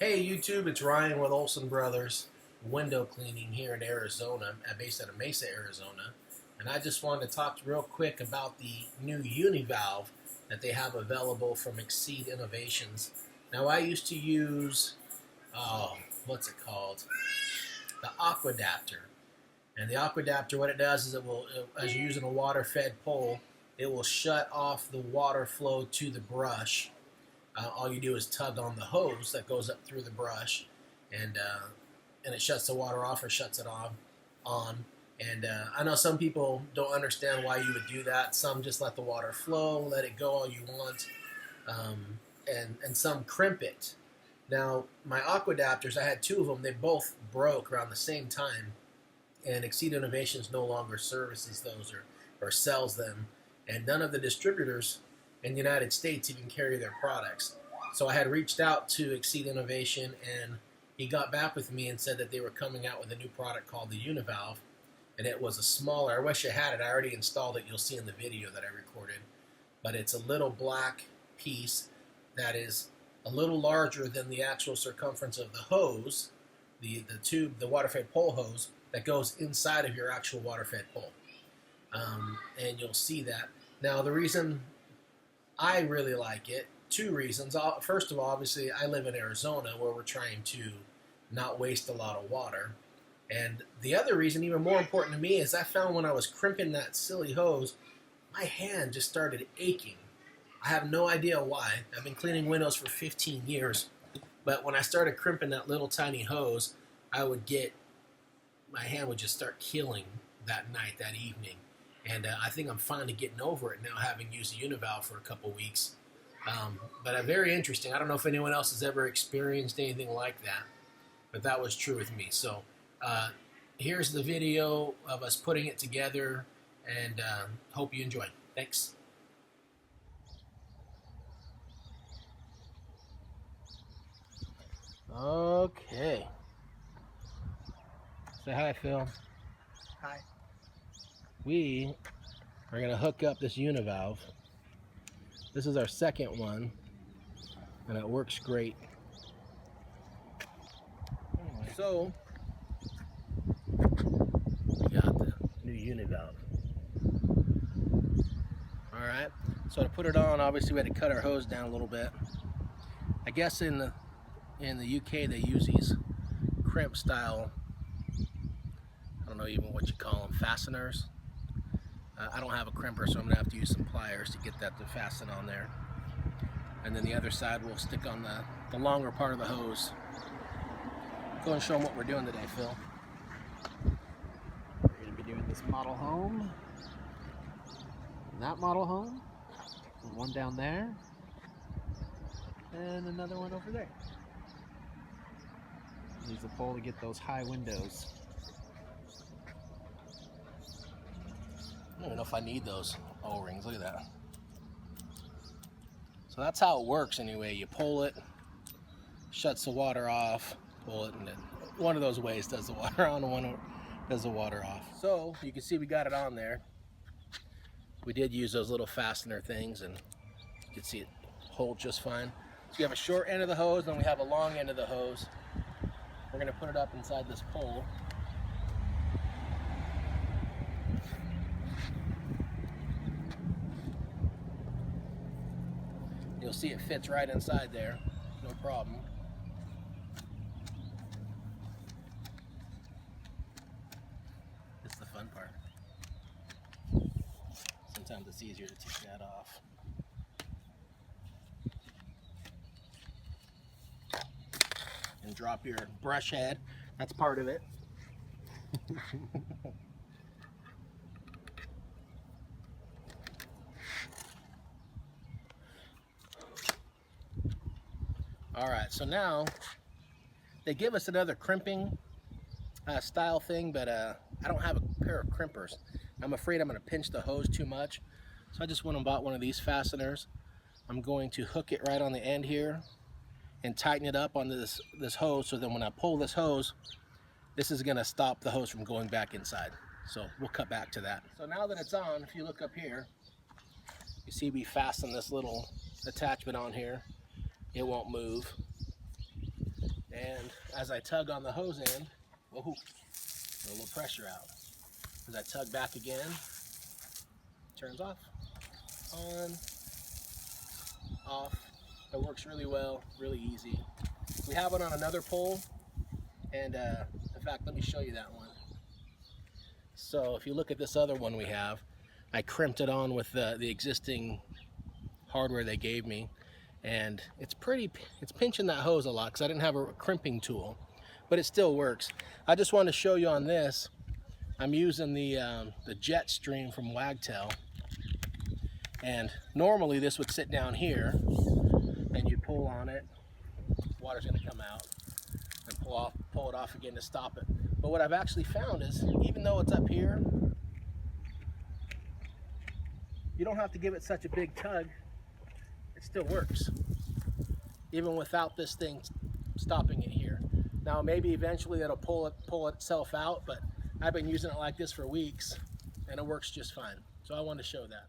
Hey YouTube, it's Ryan with Olsen Brothers Window Cleaning here in Arizona, based out of Mesa, Arizona. And I just wanted to talk real quick about the new Uni-Valve that they have available from EX-CEED Innovations. Now I used to use, what's it called? The aqua-dapter. And the aqua-dapter, what it does is as you're using a water-fed pole, it will shut off the water flow to the brush. All you do is tug on the hose that goes up through the brush, and it shuts the water off or shuts it on. And I know some people don't understand why you would do that. Some just let the water flow, let it go all you want, and some crimp it. Now, my aqua-dapters, I had two of them. They both broke around the same time, and EX-CEED Innovations no longer services those or sells them, and none of the distributors in the United States even carry their products. So I had reached out to EX-CEED Innovation, and he got back with me and said that they were coming out with a new product called the Uni-Valve, and it was a smaller, I wish I had it, I already installed it, you'll see in the video that I recorded, but it's a little black piece that is a little larger than the actual circumference of the hose, the tube, the water-fed pole hose that goes inside of your actual water-fed pole. And you'll see that. Now the reason I really like it, two reasons. First of all, obviously, I live in Arizona where we're trying to not waste a lot of water. And the other reason, even more important to me, is I found when I was crimping that silly hose, my hand just started aching. I have no idea why. I've been cleaning windows for 15 years. But when I started crimping that little tiny hose, my hand would just start killing that night, that evening. And I think I'm finally getting over it now, having used the Uni-Valve for a couple weeks. But very interesting. I don't know if anyone else has ever experienced anything like that, but that was true with me. So here's the video of us putting it together, and hope you enjoy. Thanks. Okay. Say hi, Phil. Hi. We are going to hook up this Uni-Valve. This is our second one, and it works great. So, we got the new Uni-Valve. Alright, so to put it on, obviously we had to cut our hose down a little bit. I guess in the UK they use these crimp style, I don't know even what you call them, fasteners. I don't have a crimper, so I'm going to have to use some pliers to get that to fasten on there. And then the other side we'll stick on the longer part of the hose. Go and show them what we're doing today, Phil. We're going to be doing this model home, and that model home, and one down there, and another one over there. Use the pole to get those high windows. I don't know if I need those O-rings. Look at that. So that's how it works anyway. You pull it, shuts the water off, pull it, and then one of those ways does the water on, and one does the water off. So you can see we got it on there. We did use those little fastener things, and you can see it hold just fine. So you have a short end of the hose, then we have a long end of the hose. We're going to put it up inside this pole. You'll see it fits right inside there, no problem. It's the fun part. Sometimes it's easier to take that off. And drop your brush head, that's part of it. Alright, so now they give us another crimping style thing, but I don't have a pair of crimpers. I'm afraid I'm going to pinch the hose too much, so I just went and bought one of these fasteners. I'm going to hook it right on the end here and tighten it up onto this hose, so then when I pull this hose, this is going to stop the hose from going back inside. So we'll cut back to that. So now that it's on, if you look up here, you see we fasten this little attachment on here. It won't move. And as I tug on the hose end, whoa, a little pressure out. As I tug back again, turns off, on, off. It works really well, really easy. We have it on another pole, and in fact, let me show you that one. So if you look at this other one we have, I crimped it on with the existing hardware they gave me, and it's pinching that hose a lot because I didn't have a crimping tool, but it still works. I just wanted to show you on this, I'm using the jet stream from Wagtail, and normally this would sit down here and you pull on it, water's going to come out, and pull it off again to stop it. But what I've actually found is, even though it's up here, you don't have to give it such a big tug. It still works, even without this thing stopping it here. Now maybe eventually it'll pull itself out, but I've been using it like this for weeks and it works just fine. So I wanted to show that.